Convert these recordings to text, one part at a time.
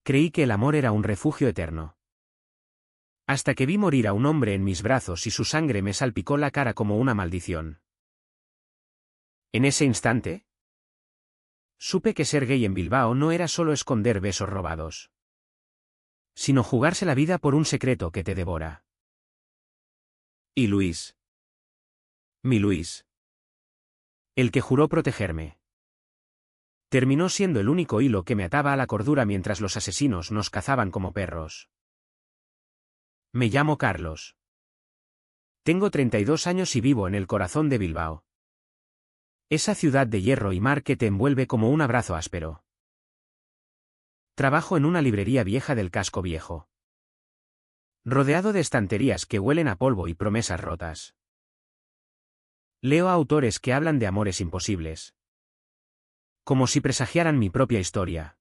Creí que el amor era un refugio eterno. Hasta que vi morir a un hombre en mis brazos y su sangre me salpicó la cara como una maldición. En ese instante, supe que ser gay en Bilbao no era solo esconder besos robados, sino jugarse la vida por un secreto que te devora. Y Luis. Mi Luis. El que juró protegerme. Terminó siendo el único hilo que me ataba a la cordura mientras los asesinos nos cazaban como perros. Me llamo Carlos. Tengo 32 años y vivo en el corazón de Bilbao. Esa ciudad de hierro y mar que te envuelve como un abrazo áspero. Trabajo en una librería vieja del casco viejo. Rodeado de estanterías que huelen a polvo y promesas rotas. Leo a autores que hablan de amores imposibles. Como si presagiaran mi propia historia.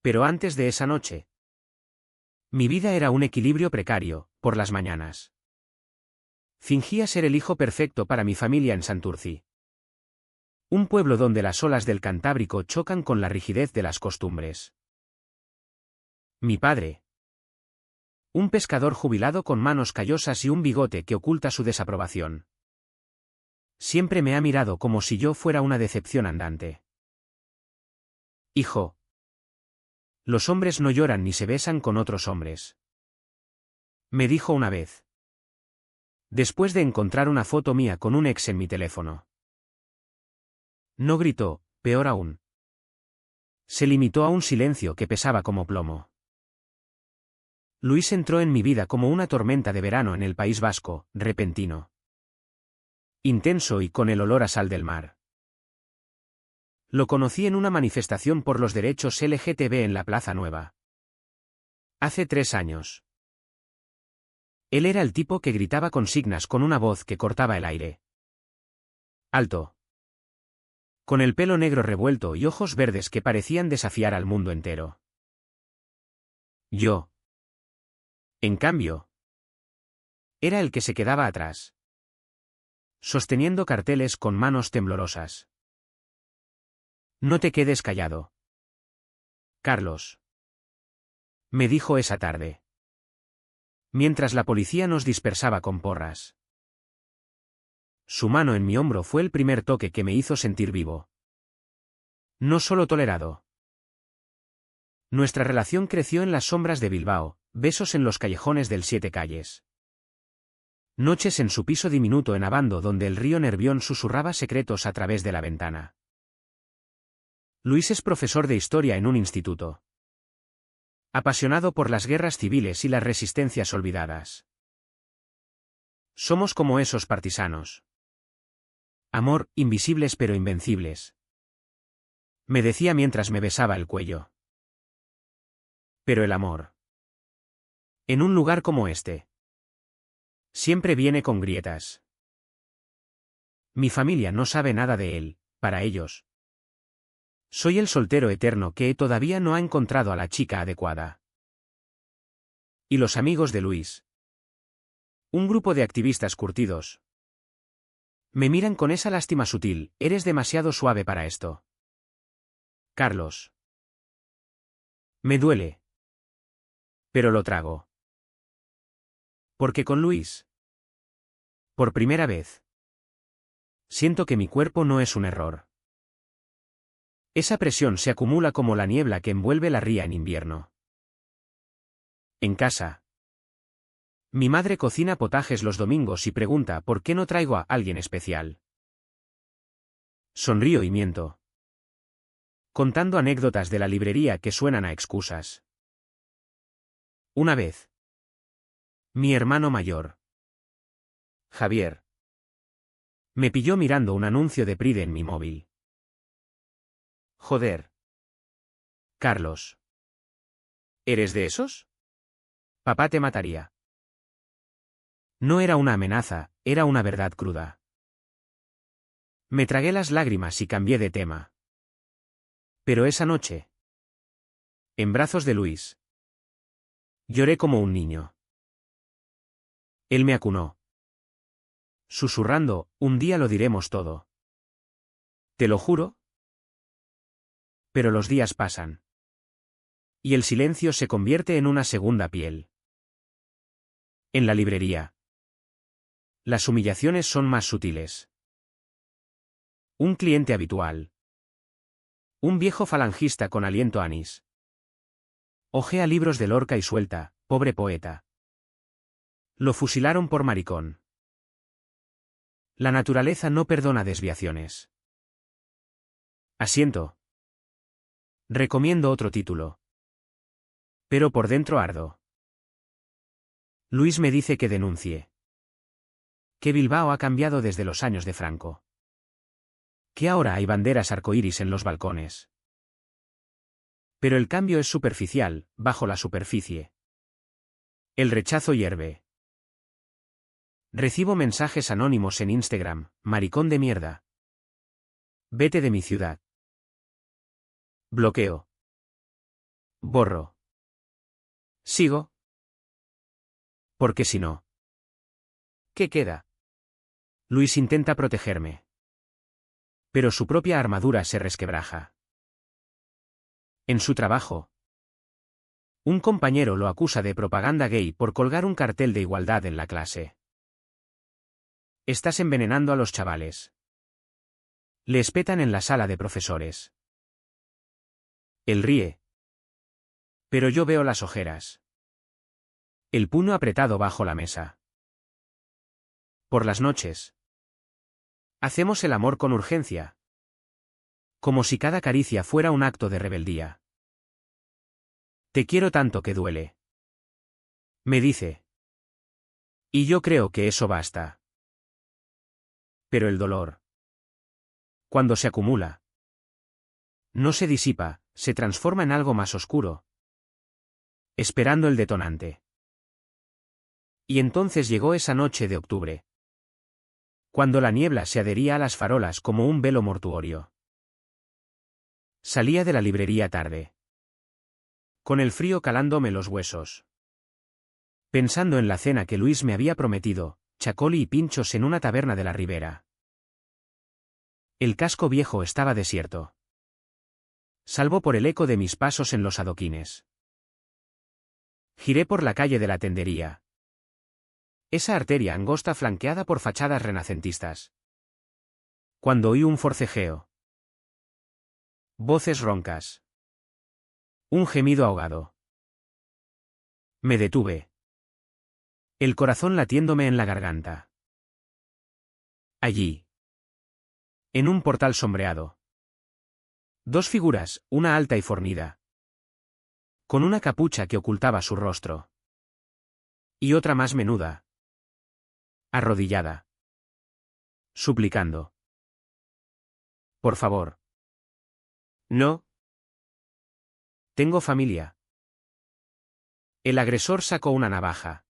Pero antes de esa noche, mi vida era un equilibrio precario, por las mañanas. Fingía ser el hijo perfecto para mi familia en Santurci. Un pueblo donde las olas del Cantábrico chocan con la rigidez de las costumbres. Mi padre. Un pescador jubilado con manos callosas y un bigote que oculta su desaprobación. Siempre me ha mirado como si yo fuera una decepción andante. Hijo. Los hombres no lloran ni se besan con otros hombres. Me dijo una vez. Después de encontrar una foto mía con un ex en mi teléfono. No gritó, peor aún. Se limitó a un silencio que pesaba como plomo. Luis entró en mi vida como una tormenta de verano en el País Vasco, repentino. Intenso y con el olor a sal del mar. Lo conocí en una manifestación por los derechos LGTB en la Plaza Nueva. Hace 3 años. Él era el tipo que gritaba consignas con una voz que cortaba el aire. Alto. Con el pelo negro revuelto y ojos verdes que parecían desafiar al mundo entero. Yo. En cambio, era el que se quedaba atrás. Sosteniendo carteles con manos temblorosas. No te quedes callado. Carlos. Me dijo esa tarde. Mientras la policía nos dispersaba con porras. Su mano en mi hombro fue el primer toque que me hizo sentir vivo. No solo tolerado. Nuestra relación creció en las sombras de Bilbao, besos en los callejones del Siete Calles. Noches en su piso diminuto en Abando donde el río Nervión susurraba secretos a través de la ventana. Luis es profesor de historia en un instituto. Apasionado por las guerras civiles y las resistencias olvidadas. Somos como esos partisanos. Amor, invisibles pero invencibles. Me decía mientras me besaba el cuello. Pero el amor. En un lugar como este. Siempre viene con grietas. Mi familia no sabe nada de él, para ellos. Soy el soltero eterno que todavía no ha encontrado a la chica adecuada. Y los amigos de Luis. Un grupo de activistas curtidos. Me miran con esa lástima sutil, eres demasiado suave para esto. Carlos. Me duele. Pero lo trago. Porque con Luis. Por primera vez. Siento que mi cuerpo no es un error. Esa presión se acumula como la niebla que envuelve la ría en invierno. En casa. Mi madre cocina potajes los domingos y pregunta por qué no traigo a alguien especial. Sonrío y miento. Contando anécdotas de la librería que suenan a excusas. Una vez. Mi hermano mayor. Javier. Me pilló mirando un anuncio de Pride en mi móvil. Joder. Carlos. ¿Eres de esos? Papá te mataría. No era una amenaza, era una verdad cruda. Me tragué las lágrimas y cambié de tema. Pero esa noche. En brazos de Luis. Lloré como un niño. Él me acunó. Susurrando, un día lo diremos todo. ¿Te lo juro? Pero los días pasan. Y el silencio se convierte en una segunda piel. En la librería. Las humillaciones son más sutiles. Un cliente habitual. Un viejo falangista con aliento a anís. Ojea libros de Lorca y suelta, pobre poeta. Lo fusilaron por maricón. La naturaleza no perdona desviaciones. Asiento. Recomiendo otro título. Pero por dentro ardo. Luis me dice que denuncie. Que Bilbao ha cambiado desde los años de Franco. Que ahora hay banderas arcoíris en los balcones. Pero el cambio es superficial, bajo la superficie. El rechazo hierve. Recibo mensajes anónimos en Instagram, maricón de mierda. Vete de mi ciudad. Bloqueo. Borro. Sigo. Porque si no. ¿Qué queda? Luis intenta protegerme. Pero su propia armadura se resquebraja. En su trabajo. Un compañero lo acusa de propaganda gay por colgar un cartel de igualdad en la clase. Estás envenenando a los chavales. Le espetan en la sala de profesores. Él ríe. Pero yo veo las ojeras. El puño apretado bajo la mesa. Por las noches. Hacemos el amor con urgencia. Como si cada caricia fuera un acto de rebeldía. Te quiero tanto que duele. Me dice. Y yo creo que eso basta. Pero el dolor. Cuando se acumula. No se disipa, se transforma en algo más oscuro. Esperando el detonante. Y entonces llegó esa noche de octubre. Cuando la niebla se adhería a las farolas como un velo mortuorio. Salía de la librería tarde. Con el frío calándome los huesos. Pensando en la cena que Luis me había prometido, chacoli y pinchos en una taberna de la Ribera. El casco viejo estaba desierto. Salvo por el eco de mis pasos en los adoquines. Giré por la calle de la Tendería. Esa arteria angosta flanqueada por fachadas renacentistas. Cuando oí un forcejeo. Voces roncas. Un gemido ahogado. Me detuve. El corazón latiéndome en la garganta. Allí. En un portal sombreado. Dos figuras, una alta y fornida. Con una capucha que ocultaba su rostro. Y otra más menuda. Arrodillada. Suplicando. Por favor. No. Tengo familia. El agresor sacó una navaja.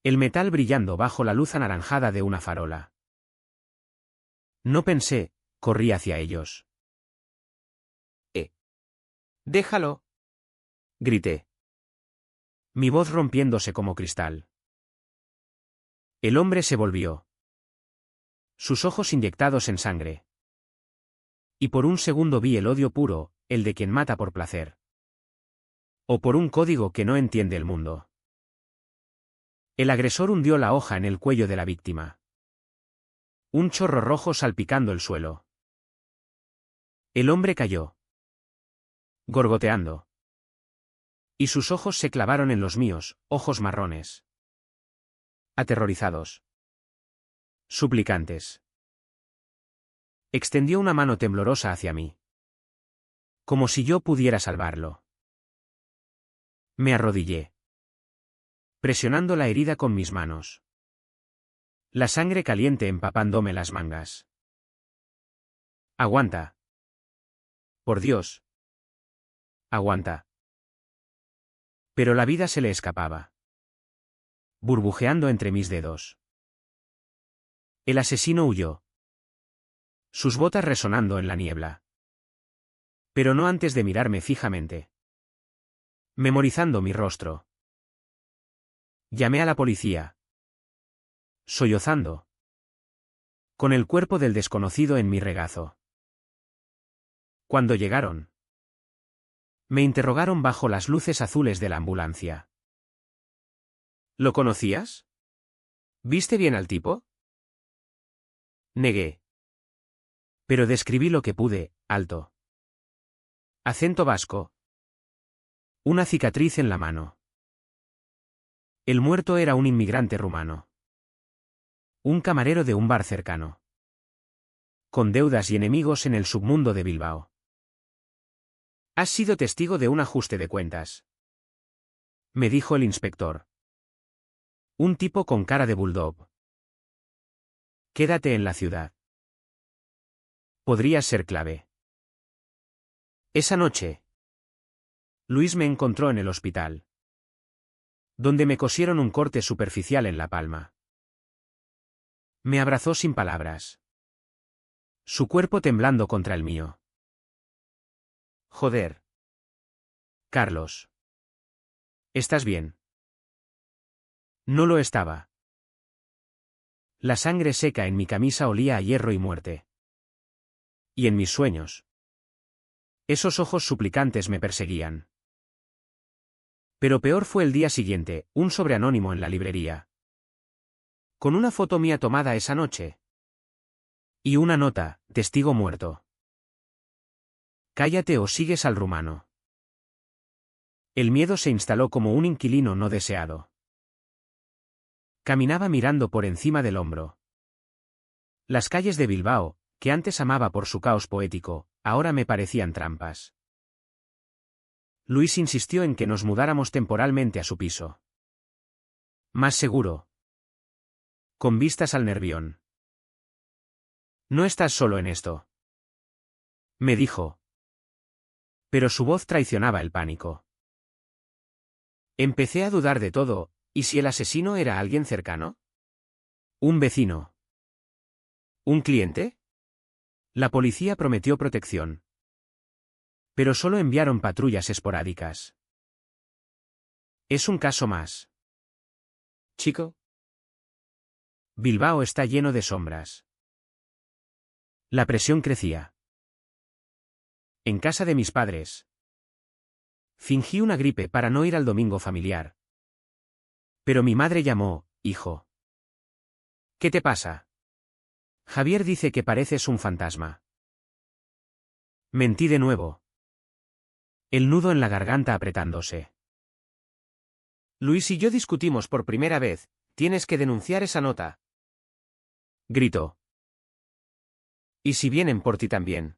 El metal brillando bajo la luz anaranjada de una farola. No pensé, corrí hacia ellos. Déjalo. Grité. Mi voz rompiéndose como cristal. El hombre se volvió. Sus ojos inyectados en sangre. Y por un segundo vi el odio puro, el de quien mata por placer. O por un código que no entiende el mundo. El agresor hundió la hoja en el cuello de la víctima. Un chorro rojo salpicando el suelo. El hombre cayó. Gorgoteando. Y sus ojos se clavaron en los míos, ojos marrones. Aterrorizados. Suplicantes. Extendió una mano temblorosa hacia mí. Como si yo pudiera salvarlo. Me arrodillé. Presionando la herida con mis manos. La sangre caliente empapándome las mangas. Aguanta. Por Dios. Aguanta. Pero la vida se le escapaba. Burbujeando entre mis dedos. El asesino huyó. Sus botas resonando en la niebla. Pero no antes de mirarme fijamente. Memorizando mi rostro. Llamé a la policía. Sollozando. Con el cuerpo del desconocido en mi regazo. Cuando llegaron. Me interrogaron bajo las luces azules de la ambulancia. ¿Lo conocías? ¿Viste bien al tipo? Negué. Pero describí lo que pude, alto. Acento vasco. Una cicatriz en la mano. El muerto era un inmigrante rumano. Un camarero de un bar cercano. Con deudas y enemigos en el submundo de Bilbao. Has sido testigo de un ajuste de cuentas. Me dijo el inspector. Un tipo con cara de bulldog. Quédate en la ciudad. Podrías ser clave. Esa noche, Luis me encontró en el hospital, donde me cosieron un corte superficial en la palma. Me abrazó sin palabras, su cuerpo temblando contra el mío. Joder. Carlos. ¿Estás bien? No lo estaba. La sangre seca en mi camisa olía a hierro y muerte. Y en mis sueños. Esos ojos suplicantes me perseguían. Pero peor fue el día siguiente, un sobre anónimo en la librería. Con una foto mía tomada esa noche. Y una nota, testigo muerto. Cállate o sigues al rumano. El miedo se instaló como un inquilino no deseado. Caminaba mirando por encima del hombro. Las calles de Bilbao, que antes amaba por su caos poético, ahora me parecían trampas. Luis insistió en que nos mudáramos temporalmente a su piso. Más seguro. Con vistas al Nervión. No estás solo en esto. Me dijo. Pero su voz traicionaba el pánico. Empecé a dudar de todo, ¿y si el asesino era alguien cercano? ¿Un vecino? ¿Un cliente? La policía prometió protección. Pero solo enviaron patrullas esporádicas. Es un caso más. Chico. Bilbao está lleno de sombras. La presión crecía. En casa de mis padres. Fingí una gripe para no ir al domingo familiar. Pero mi madre llamó, hijo. ¿Qué te pasa? Javier dice que pareces un fantasma. Mentí de nuevo. El nudo en la garganta apretándose. Luis y yo discutimos por primera vez, tienes que denunciar esa nota. Gritó. ¿Y si vienen por ti también?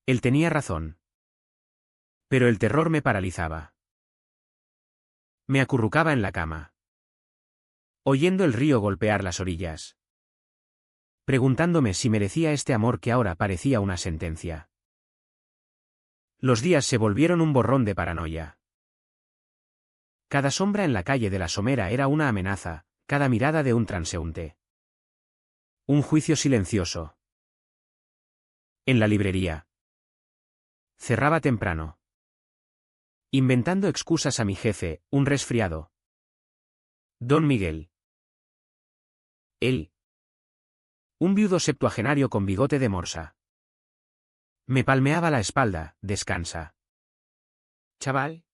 Él tenía razón. Pero el terror me paralizaba. Me acurrucaba en la cama, oyendo el río golpear las orillas. Preguntándome si merecía este amor que ahora parecía una sentencia. Los días se volvieron un borrón de paranoia. Cada sombra en la calle de la Somera era una amenaza, cada mirada de un transeúnte. Un juicio silencioso. En la librería. Cerraba temprano. Inventando excusas a mi jefe, un resfriado. Don Miguel. Él. Un viudo septuagenario con bigote de morsa. Me palmeaba la espalda, descansa. Chaval.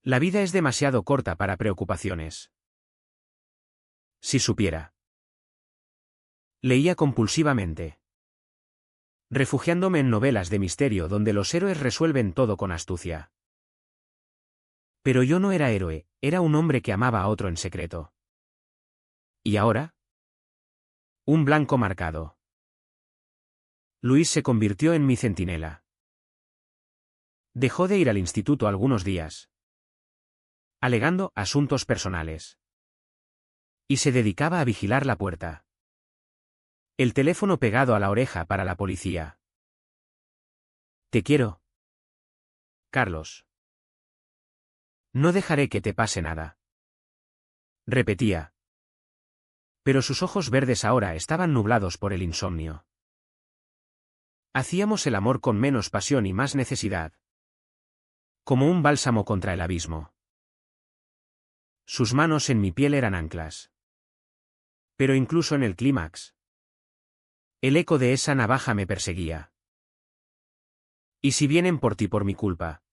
La vida es demasiado corta para preocupaciones. Si supiera. Leía compulsivamente. Refugiándome en novelas de misterio donde los héroes resuelven todo con astucia. Pero yo no era héroe, era un hombre que amaba a otro en secreto. ¿Y ahora? Un blanco marcado. Luis se convirtió en mi centinela. Dejó de ir al instituto algunos días, alegando asuntos personales. Y se dedicaba a vigilar la puerta. El teléfono pegado a la oreja para la policía. Te quiero. Carlos. No dejaré que te pase nada. Repetía. Pero sus ojos verdes ahora estaban nublados por el insomnio. Hacíamos el amor con menos pasión y más necesidad. Como un bálsamo contra el abismo. Sus manos en mi piel eran anclas. Pero incluso en el clímax. El eco de esa navaja me perseguía. ¿Y si vienen por ti por mi culpa?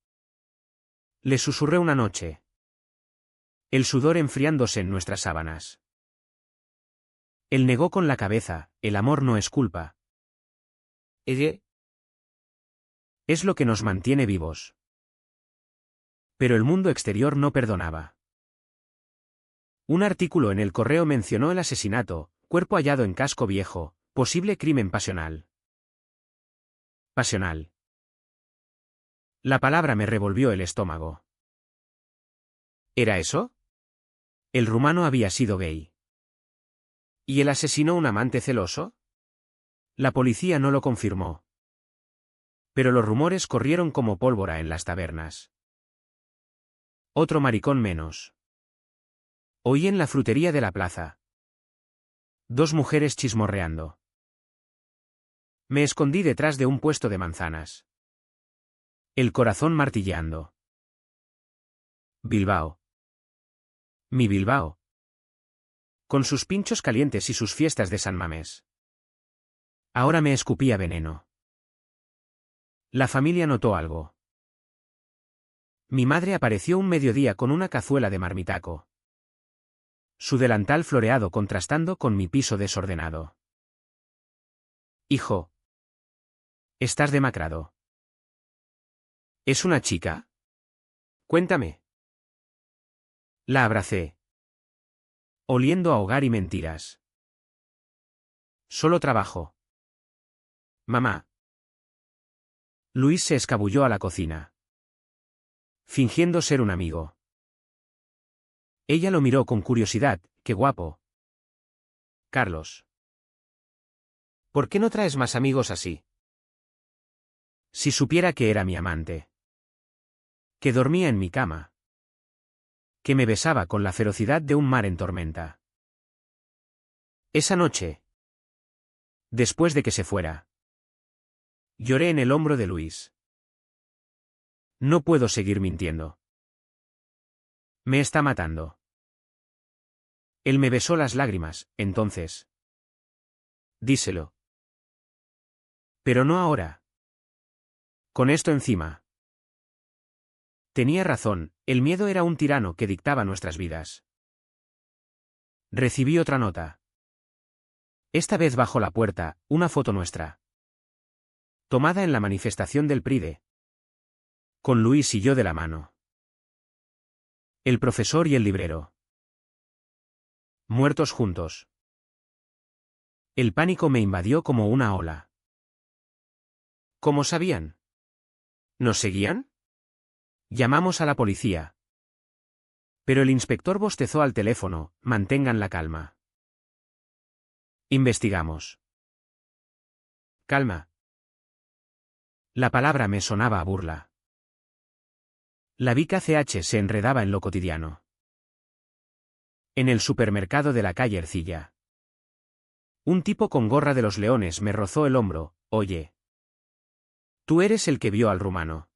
Le susurré una noche. El sudor enfriándose en nuestras sábanas. Él negó con la cabeza, el amor no es culpa. Ella es lo que nos mantiene vivos. Pero el mundo exterior no perdonaba. Un artículo en el correo mencionó el asesinato, cuerpo hallado en casco viejo, posible crimen pasional. Pasional. La palabra me revolvió el estómago. ¿Era eso? El rumano había sido gay. ¿Y el asesino un amante celoso? La policía no lo confirmó. Pero los rumores corrieron como pólvora en las tabernas. Otro maricón menos. Oí en la frutería de la plaza. Dos mujeres chismorreando. Me escondí detrás de un puesto de manzanas. El corazón martilleando. Bilbao. Mi Bilbao. Con sus pinchos calientes y sus fiestas de San Mamés. Ahora me escupía veneno. La familia notó algo. Mi madre apareció un mediodía con una cazuela de marmitaco. Su delantal floreado contrastando con mi piso desordenado. Hijo. Estás demacrado. ¿Es una chica? Cuéntame. La abracé. Oliendo a hogar y mentiras. Solo trabajo. Mamá. Luis se escabulló a la cocina. Fingiendo ser un amigo. Ella lo miró con curiosidad, qué guapo. Carlos. ¿Por qué no traes más amigos así? Si supiera que era mi amante. Que dormía en mi cama. Que me besaba con la ferocidad de un mar en tormenta. Esa noche. Después de que se fuera. Lloré en el hombro de Luis. No puedo seguir mintiendo. Me está matando. Él me besó las lágrimas, entonces. Díselo. Pero no ahora. Con esto encima. Tenía razón, el miedo era un tirano que dictaba nuestras vidas. Recibí otra nota. Esta vez bajo la puerta, una foto nuestra. Tomada en la manifestación del Pride. Con Luis y yo de la mano. El profesor y el librero. Muertos juntos. El pánico me invadió como una ola. ¿Cómo sabían? ¿Nos seguían? Llamamos a la policía. Pero el inspector bostezó al teléfono, mantengan la calma. Investigamos. Calma. La palabra me sonaba a burla. La Vic ACH se enredaba en lo cotidiano. En el supermercado de la calle Ercilla. Un tipo con gorra de los Leones me rozó el hombro, oye. Tú eres el que vio al rumano.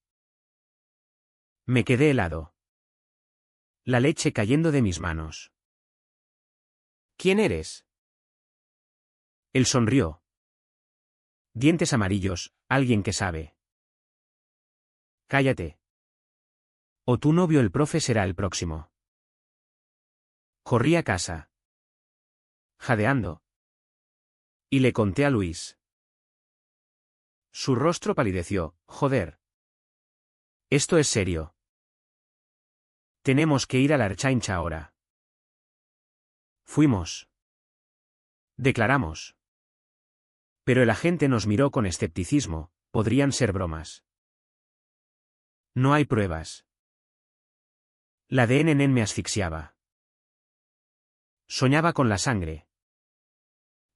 Me quedé helado. La leche cayendo de mis manos. ¿Quién eres? Él sonrió. Dientes amarillos, alguien que sabe. Cállate. O tu novio el profe será el próximo. Corrí a casa. Jadeando. Y le conté a Luis. Su rostro palideció, joder. Esto es serio. Tenemos que ir a la Erchaincha ahora. Fuimos. Declaramos. Pero el agente nos miró con escepticismo, podrían ser bromas. No hay pruebas. La de NN me asfixiaba. Soñaba con la sangre.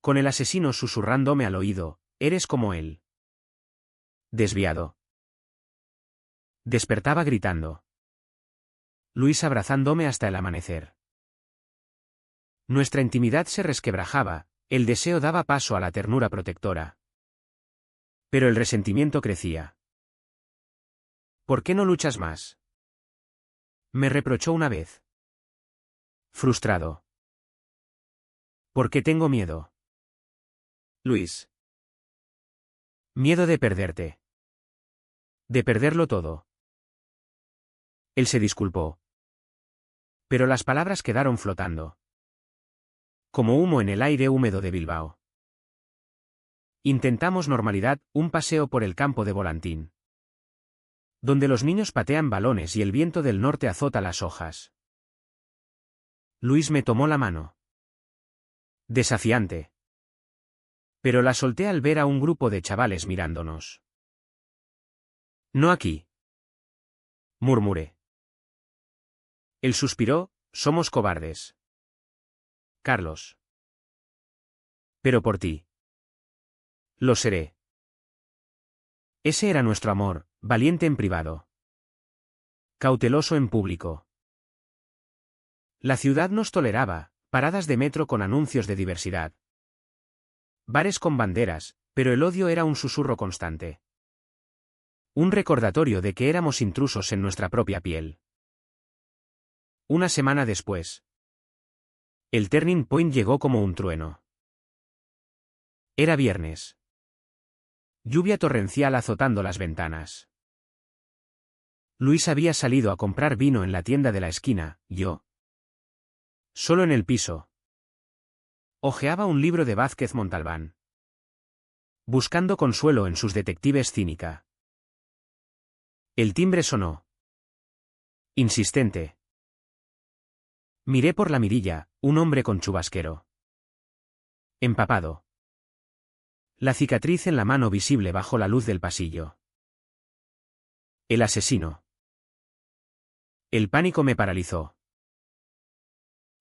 Con el asesino susurrándome al oído, eres como él. Desviado. Despertaba gritando. Luis abrazándome hasta el amanecer. Nuestra intimidad se resquebrajaba, el deseo daba paso a la ternura protectora. Pero el resentimiento crecía. ¿Por qué no luchas más? Me reprochó una vez. Frustrado. Porque tengo miedo. Luis. Miedo de perderte. De perderlo todo. Él se disculpó. Pero las palabras quedaron flotando. Como humo en el aire húmedo de Bilbao. Intentamos normalidad, un paseo por el campo de Volantín. Donde los niños patean balones y el viento del norte azota las hojas. Luis me tomó la mano. Desafiante. Pero la solté al ver a un grupo de chavales mirándonos. No aquí. Murmuré. Él suspiró, somos cobardes. Carlos. Pero por ti. Lo seré. Ese era nuestro amor, valiente en privado. Cauteloso en público. La ciudad nos toleraba, paradas de metro con anuncios de diversidad. Bares con banderas, pero el odio era un susurro constante. Un recordatorio de que éramos intrusos en nuestra propia piel. Una semana después. El turning point llegó como un trueno. Era viernes. Lluvia torrencial azotando las ventanas. Luis había salido a comprar vino en la tienda de la esquina, yo. Solo en el piso. Hojeaba un libro de Vázquez Montalbán. Buscando consuelo en sus detectives cínica. El timbre sonó. Insistente. Miré por la mirilla, un hombre con chubasquero. Empapado. La cicatriz en la mano visible bajo la luz del pasillo. El asesino. El pánico me paralizó.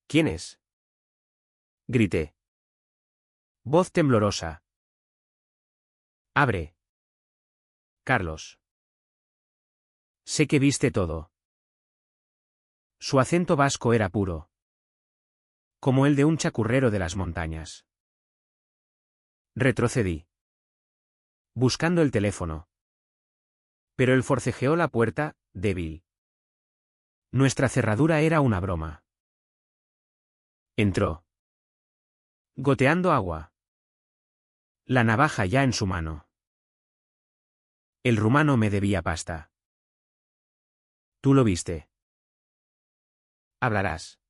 ¿Quién es? Grité. Voz temblorosa. Abre. Carlos. Sé que viste todo. Su acento vasco era puro. Como el de un chacurrero de las montañas. Retrocedí. Buscando el teléfono. Pero él forcejeó la puerta, débil. Nuestra cerradura era una broma. Entró. Goteando agua. La navaja ya en su mano. El rumano me debía pasta. Tú lo viste. Hablarás.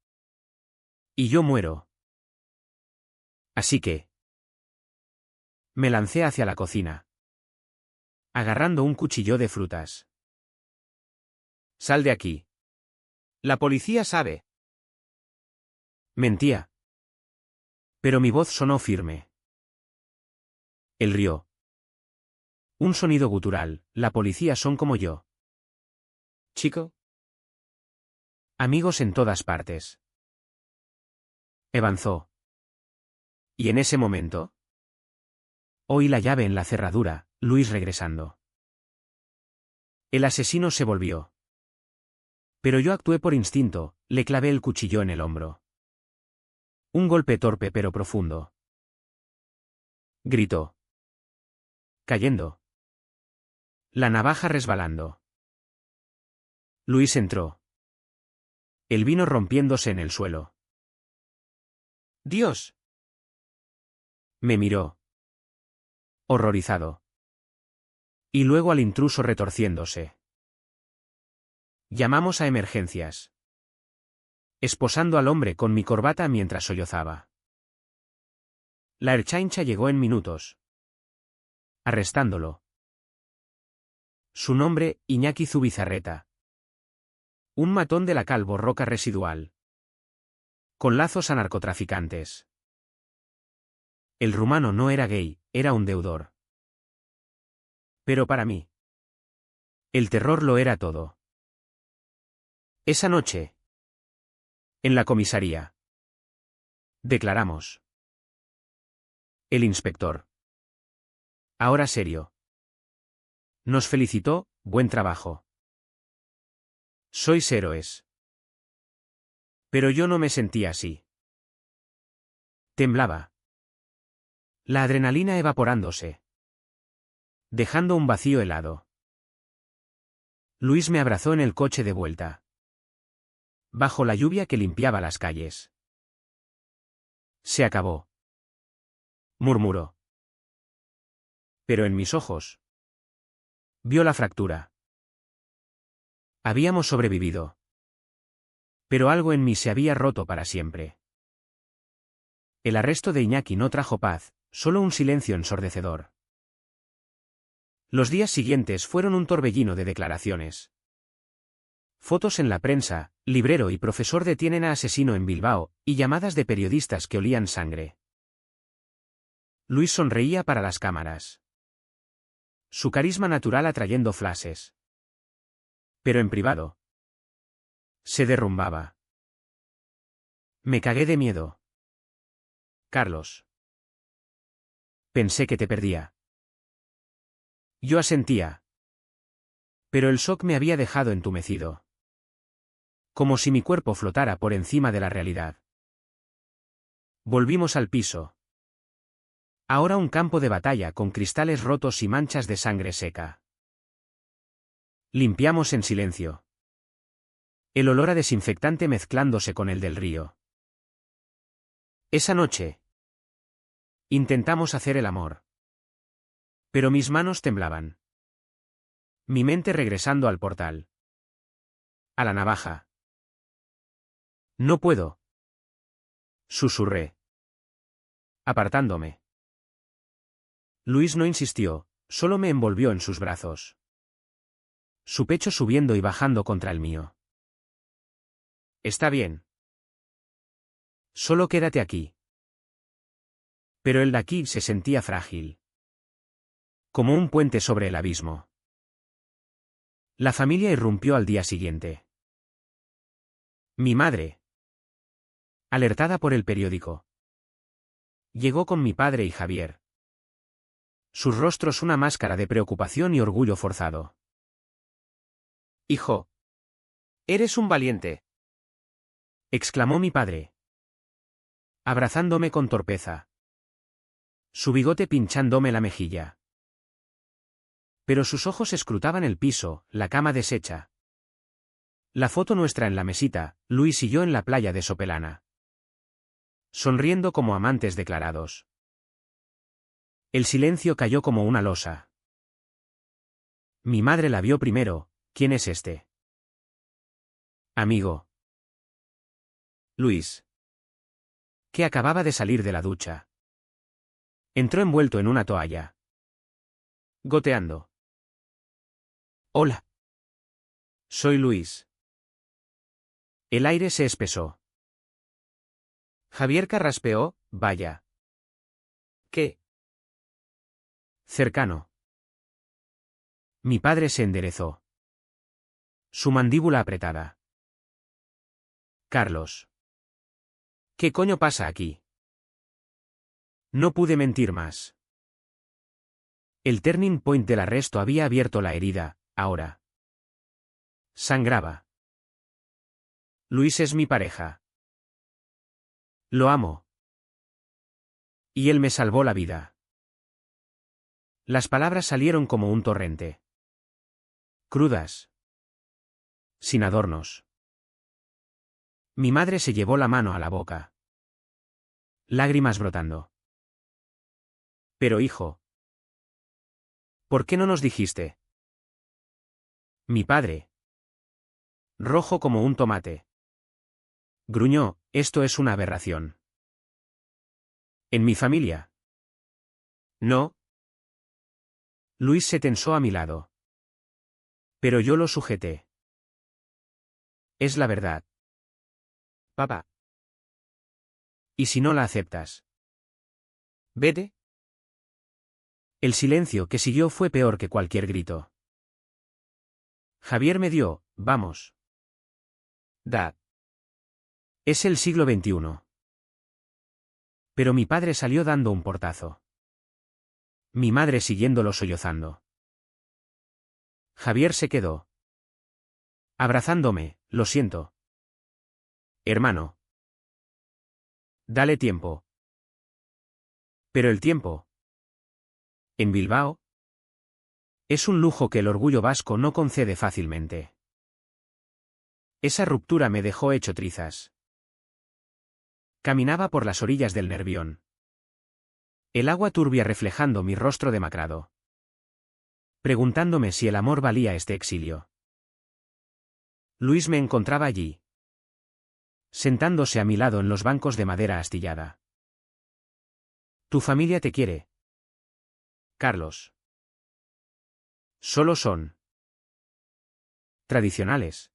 Y yo muero. Así que. Me lancé hacia la cocina. Agarrando un cuchillo de frutas. Sal de aquí. La policía sabe. Mentía. Pero mi voz sonó firme. Él rió. Un sonido gutural, la policía son como yo. Chico. Amigos en todas partes. Avanzó. Y en ese momento. Oí la llave en la cerradura, Luis regresando. El asesino se volvió. Pero yo actué por instinto, le clavé el cuchillo en el hombro. Un golpe torpe pero profundo. Gritó. Cayendo. La navaja resbalando. Luis entró. El vino rompiéndose en el suelo. ¡Dios! Me miró. Horrorizado. Y luego al intruso retorciéndose. Llamamos a emergencias. Esposando al hombre con mi corbata mientras sollozaba. La Erchaincha llegó en minutos. Arrestándolo. Su nombre, Iñaki Zubizarreta. Un matón de la Calvo Roca residual. Con lazos a narcotraficantes. El rumano no era gay, era un deudor. Pero para mí. El terror lo era todo. Esa noche. En la comisaría. Declaramos. El inspector. Ahora serio. Nos felicitó, buen trabajo. Sois héroes. Pero yo no me sentía así. Temblaba. La adrenalina evaporándose. Dejando un vacío helado. Luis me abrazó en el coche de vuelta. Bajo la lluvia que limpiaba las calles. Se acabó. Murmuró. Pero en mis ojos. Vio la fractura. Habíamos sobrevivido. Pero algo en mí se había roto para siempre. El arresto de Iñaki no trajo paz, solo un silencio ensordecedor. Los días siguientes fueron un torbellino de declaraciones. Fotos en la prensa, librero y profesor detienen a asesino en Bilbao, y llamadas de periodistas que olían sangre. Luis sonreía para las cámaras. Su carisma natural atrayendo flashes. Pero en privado. Se derrumbaba. Me cagué de miedo. Carlos. Pensé que te perdía. Yo asentía. Pero el shock me había dejado entumecido. Como si mi cuerpo flotara por encima de la realidad. Volvimos al piso. Ahora un campo de batalla con cristales rotos y manchas de sangre seca. Limpiamos en silencio. El olor a desinfectante mezclándose con el del río. Esa noche. Intentamos hacer el amor. Pero mis manos temblaban. Mi mente regresando al portal. A la navaja. No puedo. Susurré. Apartándome. Luis no insistió, solo me envolvió en sus brazos. Su pecho subiendo y bajando contra el mío. Está bien. Solo quédate aquí. Pero el de aquí se sentía frágil. Como un puente sobre el abismo. La familia irrumpió al día siguiente. Mi madre. Alertada por el periódico. Llegó con mi padre y Javier. Sus rostros una máscara de preocupación y orgullo forzado. Hijo. Eres un valiente. Exclamó mi padre. Abrazándome con torpeza. Su bigote pinchándome la mejilla. Pero sus ojos escrutaban el piso, la cama deshecha. La foto nuestra en la mesita, Luis y yo en la playa de Sopelana. Sonriendo como amantes declarados. El silencio cayó como una losa. Mi madre la vio primero. ¿Quién es este? Amigo. Luis. Que acababa de salir de la ducha. Entró envuelto en una toalla. Goteando. Hola. Soy Luis. El aire se espesó. Javier carraspeó, vaya. ¿Qué? Cercano. Mi padre se enderezó. Su mandíbula apretada. Carlos. ¿Qué coño pasa aquí? No pude mentir más. El turning point del arresto había abierto la herida, ahora. Sangraba. Luis es mi pareja. Lo amo. Y él me salvó la vida. Las palabras salieron como un torrente. Crudas. Sin adornos. Mi madre se llevó la mano a la boca. Lágrimas brotando. Pero hijo. ¿Por qué no nos dijiste? Mi padre. Rojo como un tomate. Gruñó, esto es una aberración. ¿En mi familia? No. Luis se tensó a mi lado. Pero yo lo sujeté. Es la verdad. Papá. ¿Y si no la aceptas? Vete. El silencio que siguió fue peor que cualquier grito. Javier me dio, vamos. Dad. Es el siglo XXI. Pero mi padre salió dando un portazo. Mi madre siguiéndolo sollozando. Javier se quedó. Abrazándome, lo siento. Hermano. Dale tiempo. Pero el tiempo. En Bilbao. Es un lujo que el orgullo vasco no concede fácilmente. Esa ruptura me dejó hecho trizas. Caminaba por las orillas del Nervión. El agua turbia reflejando mi rostro demacrado. preguntándome si el amor valía este exilio. Luis me encontraba allí, sentándose a mi lado en los bancos de madera astillada. Tu familia te quiere, Carlos. Solo son tradicionales.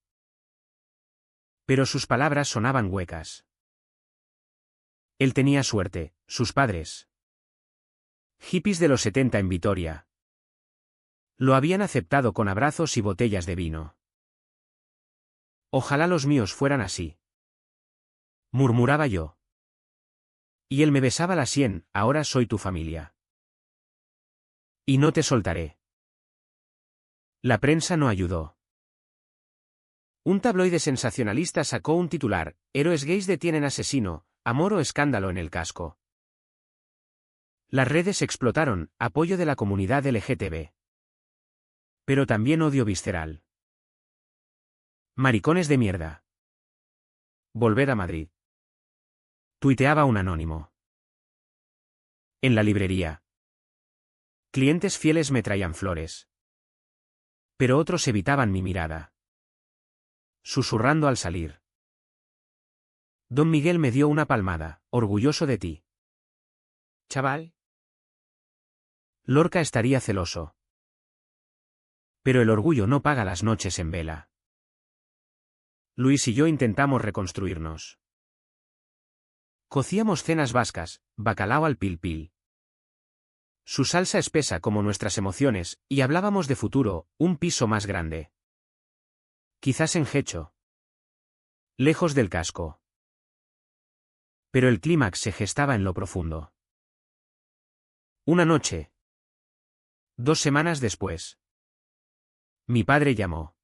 Pero sus palabras sonaban huecas. Él tenía suerte, sus padres, hippies de los 70 en Vitoria, lo habían aceptado con abrazos y botellas de vino. Ojalá los míos fueran así, murmuraba yo. Y él me besaba la sien, ahora soy tu familia. Y no te soltaré. La prensa no ayudó. Un tabloide sensacionalista sacó un titular: héroes gays detienen asesino, amor o escándalo en el casco. Las redes explotaron, apoyo de la comunidad LGTB. Pero también odio visceral. Maricones de mierda. Volver a Madrid. Tuiteaba un anónimo. En la librería. Clientes fieles me traían flores. Pero otros evitaban mi mirada. Susurrando al salir. Don Miguel me dio una palmada, orgulloso de ti. Chaval. Lorca estaría celoso. Pero el orgullo no paga las noches en vela. Luis y yo intentamos reconstruirnos. Cocíamos cenas vascas, bacalao al pil pil. Su salsa espesa como nuestras emociones, y hablábamos de futuro, un piso más grande. Quizás en Gecho. Lejos del casco. Pero el clímax se gestaba en lo profundo. Una noche. 2 semanas después. Mi padre llamó.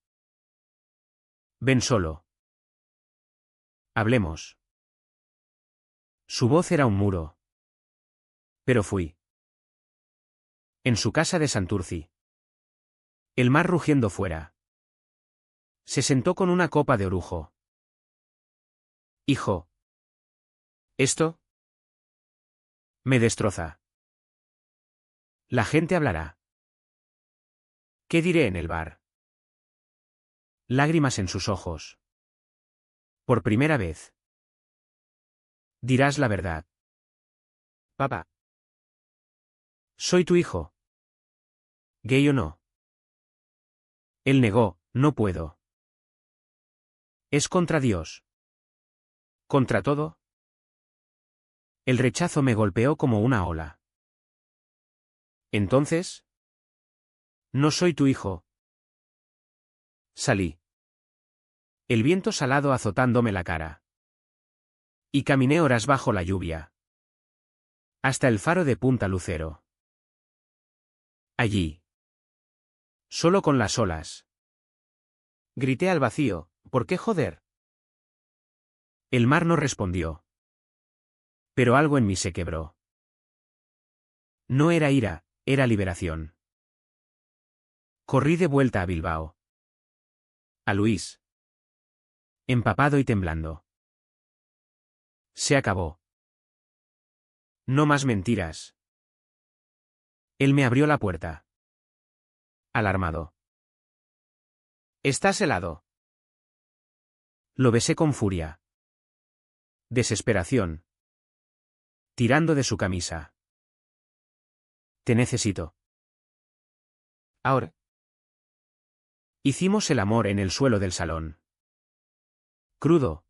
Ven solo. Hablemos. Su voz era un muro. Pero fui. En su casa de Santurci. El mar rugiendo fuera. Se sentó con una copa de orujo. Hijo. ¿Esto? Me destroza. La gente hablará. ¿Qué diré en el bar? Lágrimas en sus ojos. Por primera vez. Dirás la verdad. Papá. Soy tu hijo. ¿Gay o no? Él negó, no puedo. Es contra Dios. ¿Contra todo? El rechazo me golpeó como una ola. Entonces, no soy tu hijo. Salí. El viento salado azotándome la cara. Y caminé horas bajo la lluvia. Hasta el faro de Punta Lucero. Allí. Solo con las olas. Grité al vacío, ¿por qué joder? El mar no respondió. Pero algo en mí se quebró. No era ira, era liberación. Corrí de vuelta a Bilbao. A Luis. Empapado y temblando. Se acabó. No más mentiras. Él me abrió la puerta. Alarmado. ¿Estás helado? Lo besé con furia. Desesperación. Tirando de su camisa. Te necesito. Ahora. Hicimos el amor en el suelo del salón. Crudo.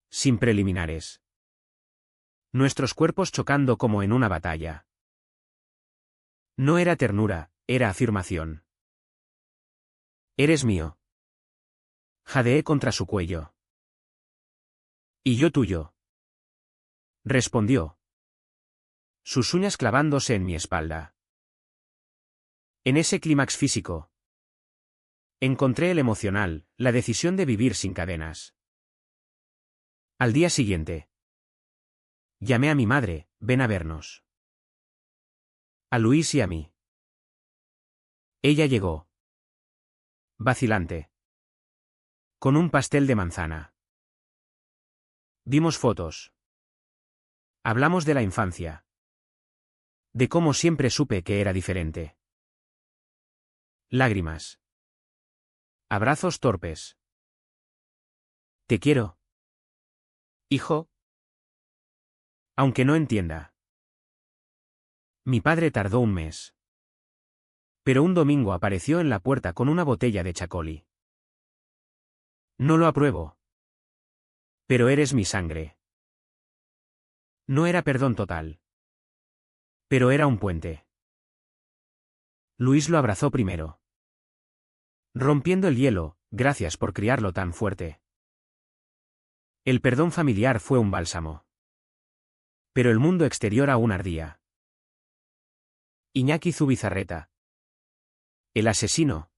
Sin preliminares. Nuestros cuerpos chocando como en una batalla. No era ternura, era afirmación. Eres mío. Jadeé contra su cuello. Y yo tuyo. Respondió. Sus uñas clavándose en mi espalda. En ese clímax físico. Encontré el emocional, la decisión de vivir sin cadenas. Al día siguiente. Llamé a mi madre, ven a vernos. A Luis y a mí. Ella llegó. Vacilante. Con un pastel de manzana. Vimos fotos. Hablamos de la infancia. De cómo siempre supe que era diferente. Lágrimas. Abrazos torpes. Te quiero. Hijo. Aunque no entienda. Mi padre tardó un mes. Pero un domingo apareció en la puerta con una botella de Chacoli. No lo apruebo. Pero eres mi sangre. No era perdón total. Pero era un puente. Luis lo abrazó primero. Rompiendo el hielo, gracias por criarlo tan fuerte. El perdón familiar fue un bálsamo. Pero el mundo exterior aún ardía. Iñaki Zubizarreta. El asesino.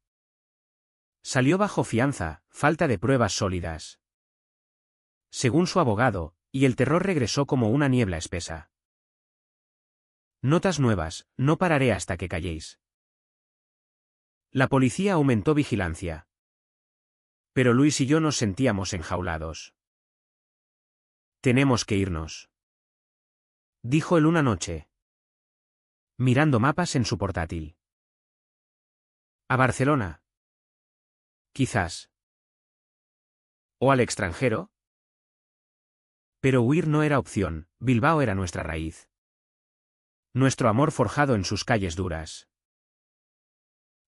Salió bajo fianza, falta de pruebas sólidas. Según su abogado, y el terror regresó como una niebla espesa. Notas nuevas, no pararé hasta que calléis. La policía aumentó vigilancia. Pero Luis y yo nos sentíamos enjaulados. Tenemos que irnos. Dijo él una noche. Mirando mapas en su portátil. A Barcelona. Quizás. ¿O al extranjero? Pero huir no era opción, Bilbao era nuestra raíz. Nuestro amor forjado en sus calles duras.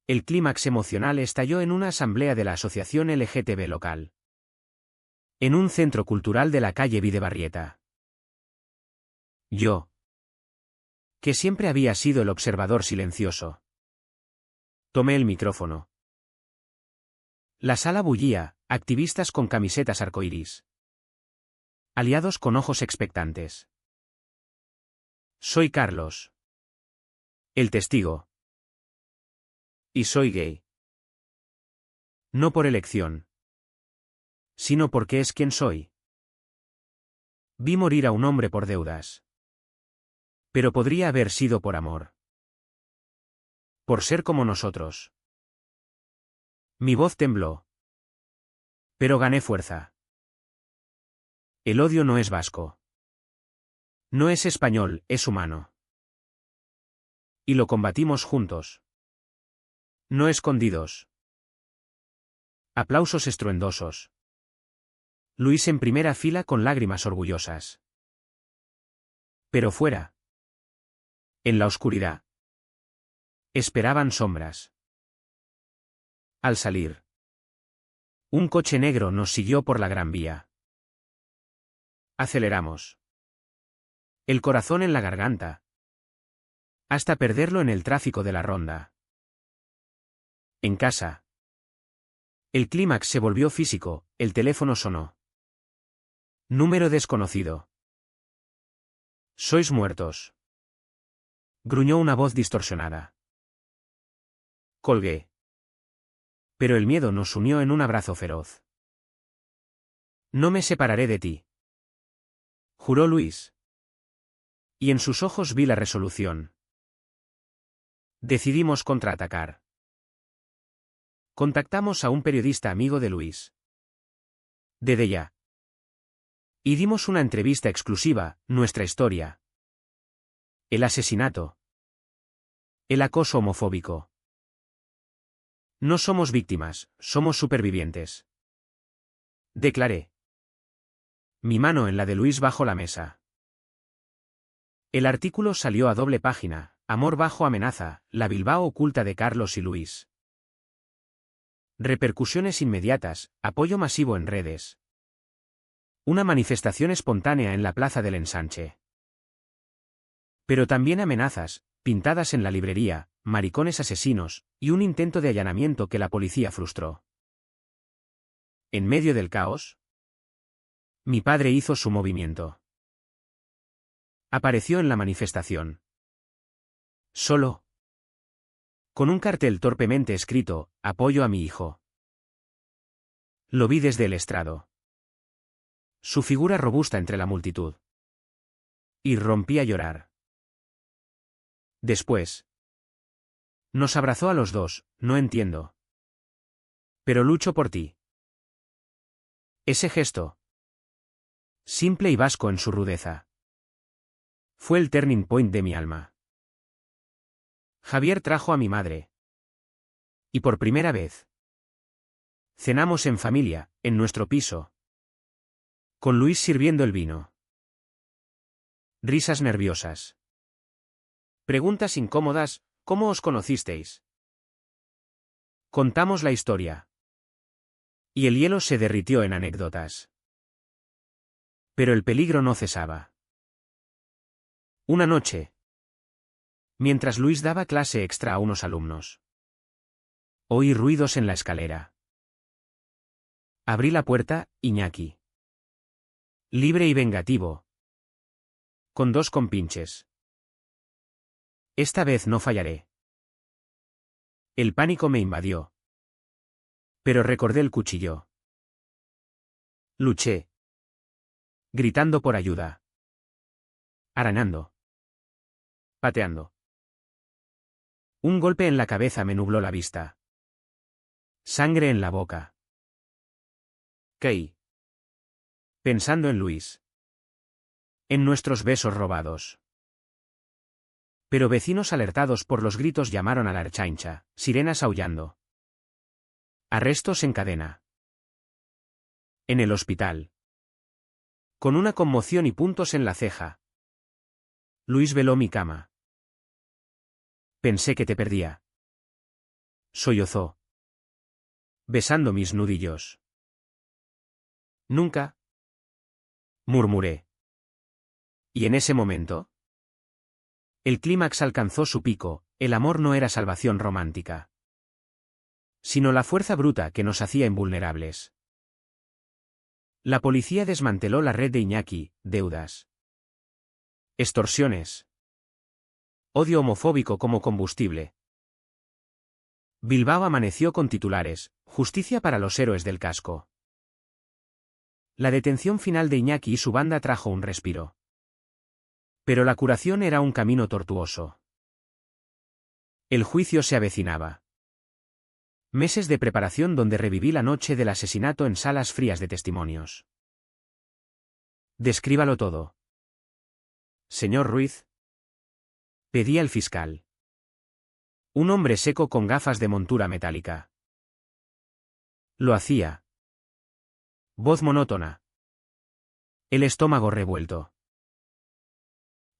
El clímax emocional estalló en una asamblea de la asociación LGTB local. En un centro cultural de la calle Videbarrieta. Yo. Que siempre había sido el observador silencioso. Tomé el micrófono. La sala bullía, activistas con camisetas arcoíris. Aliados con ojos expectantes. Soy Carlos. El testigo. Y soy gay. No por elección. Sino porque es quien soy. Vi morir a un hombre por deudas. Pero podría haber sido por amor. Por ser como nosotros. Mi voz tembló. Pero gané fuerza. El odio no es vasco. No es español, es humano. Y lo combatimos juntos. No escondidos. Aplausos estruendosos. Luis en primera fila con lágrimas orgullosas. Pero fuera. En la oscuridad. Esperaban sombras. Al salir. Un coche negro nos siguió por la Gran Vía. Aceleramos. El corazón en la garganta. Hasta perderlo en el tráfico de la ronda. En casa. El clímax se volvió físico, el teléfono sonó. Número desconocido. Sois muertos. Gruñó una voz distorsionada. Colgué. Pero el miedo nos unió en un abrazo feroz. No me separaré de ti. Juró Luis. Y en sus ojos vi la resolución. Decidimos contraatacar. Contactamos a un periodista amigo de Luis. Desde ya. Y dimos una entrevista exclusiva, nuestra historia. El asesinato. El acoso homofóbico. No somos víctimas, somos supervivientes. Declaré. Mi mano en la de Luis bajo la mesa. El artículo salió a doble página, Amor bajo amenaza, la Bilbao oculta de Carlos y Luis. Repercusiones inmediatas, apoyo masivo en redes. Una manifestación espontánea en la plaza del Ensanche. Pero también amenazas, pintadas en la librería, maricones asesinos, y un intento de allanamiento que la policía frustró. En medio del caos, mi padre hizo su movimiento. Apareció en la manifestación. Solo. Con un cartel torpemente escrito, apoyo a mi hijo. Lo vi desde el estrado. Su figura robusta entre la multitud. Y rompí a llorar. Después. Nos abrazó a los dos, no entiendo. Pero lucho por ti. Ese gesto. Simple y vasco en su rudeza. Fue el turning point de mi alma. Javier trajo a mi madre. Y por primera vez. Cenamos en familia, en nuestro piso. Con Luis sirviendo el vino. Risas nerviosas. Preguntas incómodas, ¿cómo os conocisteis? Contamos la historia. Y el hielo se derritió en anécdotas. Pero el peligro no cesaba. Una noche. Mientras Luis daba clase extra a unos alumnos. Oí ruidos en la escalera. Abrí la puerta, Iñaki. Libre y vengativo. Con 2 compinches. Esta vez no fallaré. El pánico me invadió. Pero recordé el cuchillo. Luché. Gritando por ayuda. Arañando. Pateando. Un golpe en la cabeza me nubló la vista. Sangre en la boca. Caí. Pensando en Luis. En nuestros besos robados. Pero vecinos alertados por los gritos llamaron a la Ertzaintza, sirenas aullando. Arrestos en cadena. En el hospital. Con una conmoción y puntos en la ceja. Luis veló mi cama. Pensé que te perdía. Sollozó. Besando mis nudillos. Nunca. Murmuré. Y en ese momento. El clímax alcanzó su pico, el amor no era salvación romántica. Sino la fuerza bruta que nos hacía invulnerables. La policía desmanteló la red de Iñaki, deudas. Extorsiones. Odio homofóbico como combustible. Bilbao amaneció con titulares, justicia para los héroes del casco. La detención final de Iñaki y su banda trajo un respiro. Pero la curación era un camino tortuoso. El juicio se avecinaba. Meses de preparación donde reviví la noche del asesinato en salas frías de testimonios. Descríbalo todo. Señor Ruiz. Pedía el fiscal. Un hombre seco con gafas de montura metálica. Lo hacía. Voz monótona. El estómago revuelto.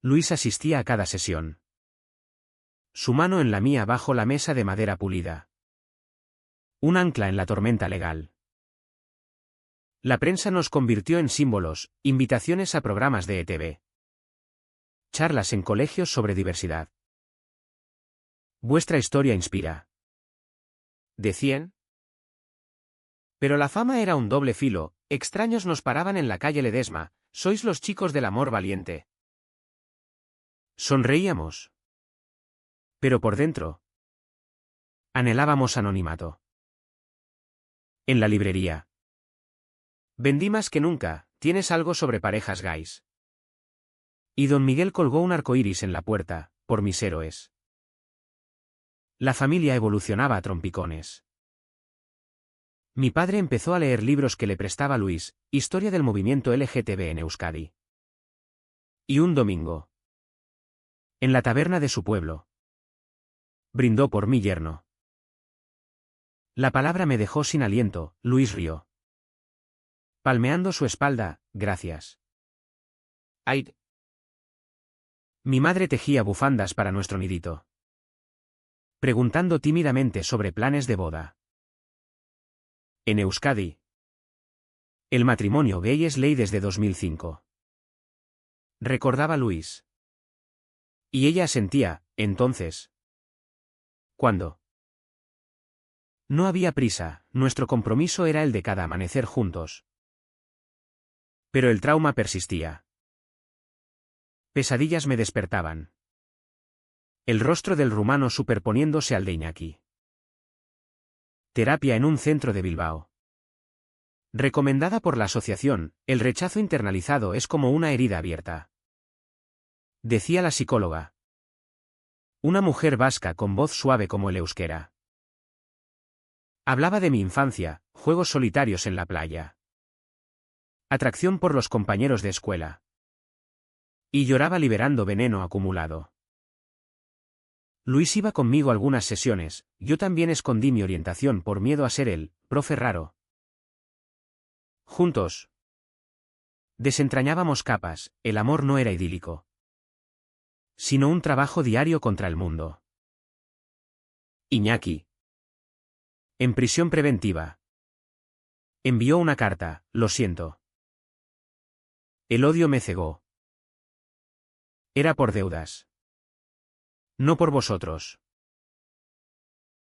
Luis asistía a cada sesión. Su mano en la mía bajo la mesa de madera pulida. Un ancla en la tormenta legal. La prensa nos convirtió en símbolos, invitaciones a programas de ETV. Charlas en colegios sobre diversidad. Vuestra historia inspira. ¿Decían? Pero la fama era un doble filo, extraños nos paraban en la calle Ledesma, sois los chicos del amor valiente. Sonreíamos. Pero por dentro. Anhelábamos anonimato. En la librería. Vendí más que nunca, ¿tienes algo sobre parejas gays? Y don Miguel colgó un arcoíris en la puerta, por mis héroes. La familia evolucionaba a trompicones. Mi padre empezó a leer libros que le prestaba Luis, historia del movimiento LGTB en Euskadi. Y un domingo. En la taberna de su pueblo. Brindó por mi yerno. La palabra me dejó sin aliento, Luis rió. Palmeando su espalda, gracias. Ay. Mi madre tejía bufandas para nuestro nidito. Preguntando tímidamente sobre planes de boda. En Euskadi. El matrimonio gay es ley desde 2005. Recordaba Luis. Y ella asentía, entonces. ¿Cuándo? No había prisa, nuestro compromiso era el de cada amanecer juntos. Pero el trauma persistía. Pesadillas me despertaban. El rostro del rumano superponiéndose al de Iñaki. Terapia en un centro de Bilbao. Recomendada por la asociación, el rechazo internalizado es como una herida abierta. Decía la psicóloga. Una mujer vasca con voz suave como el euskera. Hablaba de mi infancia, juegos solitarios en la playa. Atracción por los compañeros de escuela. Y lloraba liberando veneno acumulado. Luis iba conmigo a algunas sesiones, yo también escondí mi orientación por miedo a ser el profe raro. Juntos desentrañábamos capas, el amor no era idílico, sino un trabajo diario contra el mundo. Iñaki. En prisión preventiva. Envió una carta, lo siento. El odio me cegó. Era por deudas. No por vosotros.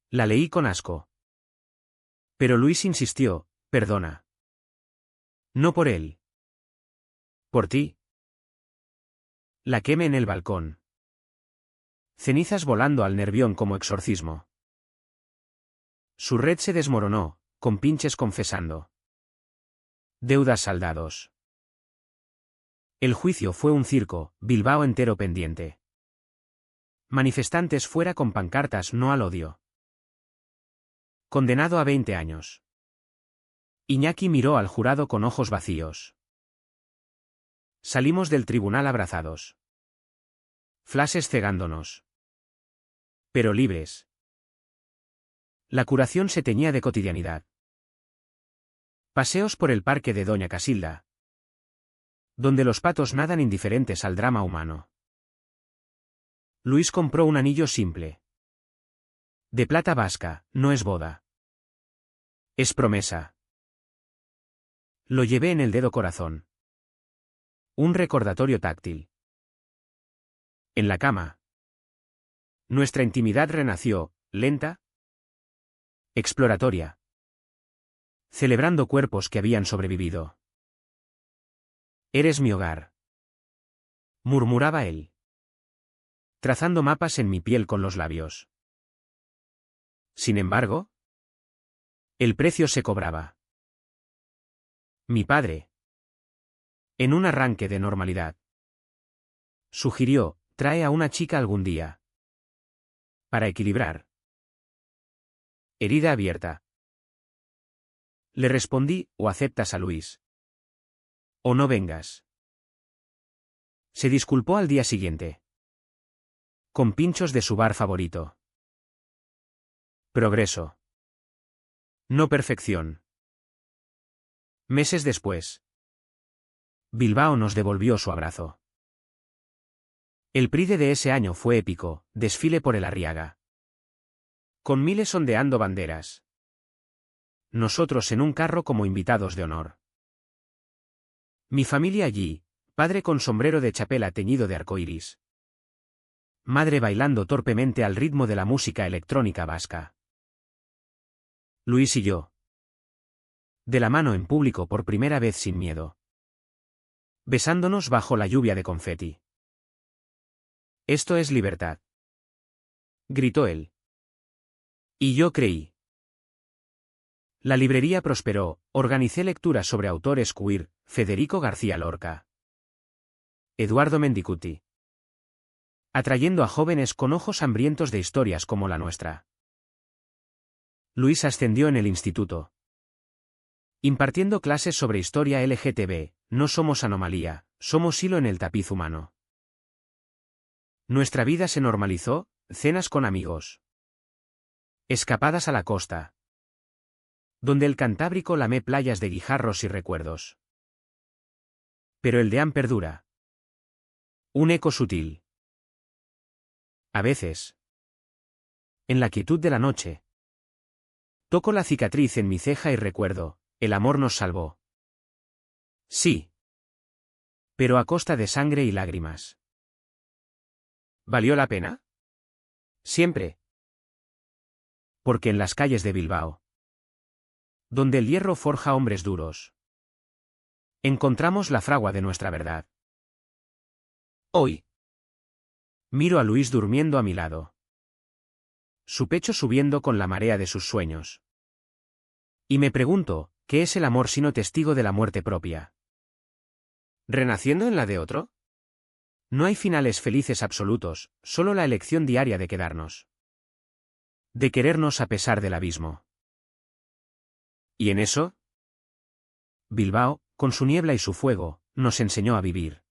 La leí con asco. Pero Luis insistió, perdona. No por él. Por ti. La quemé en el balcón. Cenizas volando al nervión como exorcismo. Su red se desmoronó, con pinches confesando. Deudas saldados. El juicio fue un circo, Bilbao entero pendiente. Manifestantes fuera con pancartas no al odio. Condenado a 20 años. Iñaki miró al jurado con ojos vacíos. Salimos del tribunal abrazados. Flashes cegándonos. Pero libres. La curación se teñía de cotidianidad. Paseos por el parque de Doña Casilda, donde los patos nadan indiferentes al drama humano. Luis compró un anillo simple. De plata vasca, no es boda. Es promesa. Lo llevé en el dedo corazón. Un recordatorio táctil. En la cama. Nuestra intimidad renació, lenta, exploratoria. Celebrando cuerpos que habían sobrevivido. Eres mi hogar. Murmuraba él. Trazando mapas en mi piel con los labios. Sin embargo, el precio se cobraba. Mi padre. En un arranque de normalidad. Sugirió, trae a una chica algún día. Para equilibrar. Herida abierta. Le respondí, o aceptas a Luis. O no vengas. Se disculpó al día siguiente. Con pinchos de su bar favorito. Progreso. No perfección. Meses después. Bilbao nos devolvió su abrazo. El Pride de ese año fue épico, desfile por el Arriaga. Con miles ondeando banderas. Nosotros en un carro como invitados de honor. Mi familia allí, padre con sombrero de chapela teñido de arcoíris. Madre bailando torpemente al ritmo de la música electrónica vasca. Luis y yo. De la mano en público por primera vez sin miedo. Besándonos bajo la lluvia de confeti. Esto es libertad. Gritó él. Y yo creí. La librería prosperó, organicé lecturas sobre autores queer, Federico García Lorca. Eduardo Mendicuti. Atrayendo a jóvenes con ojos hambrientos de historias como la nuestra. Luis ascendió en el instituto. Impartiendo clases sobre historia LGTB, no somos anomalía, somos hilo en el tapiz humano. Nuestra vida se normalizó, cenas con amigos. Escapadas a la costa. Donde el Cantábrico lamé playas de guijarros y recuerdos. Pero el deán perdura. Un eco sutil. A veces. En la quietud de la noche. Toco la cicatriz en mi ceja y recuerdo, el amor nos salvó. Sí. Pero a costa de sangre y lágrimas. ¿Valió la pena? Siempre. Porque en las calles de Bilbao, donde el hierro forja hombres duros, encontramos la fragua de nuestra verdad. Hoy. Miro a Luis durmiendo a mi lado. Su pecho subiendo con la marea de sus sueños. Y me pregunto, ¿qué es el amor sino testigo de la muerte propia? ¿Renaciendo en la de otro? No hay finales felices absolutos, solo la elección diaria de quedarnos. De querernos a pesar del abismo. ¿Y en eso? Bilbao, con su niebla y su fuego, nos enseñó a vivir.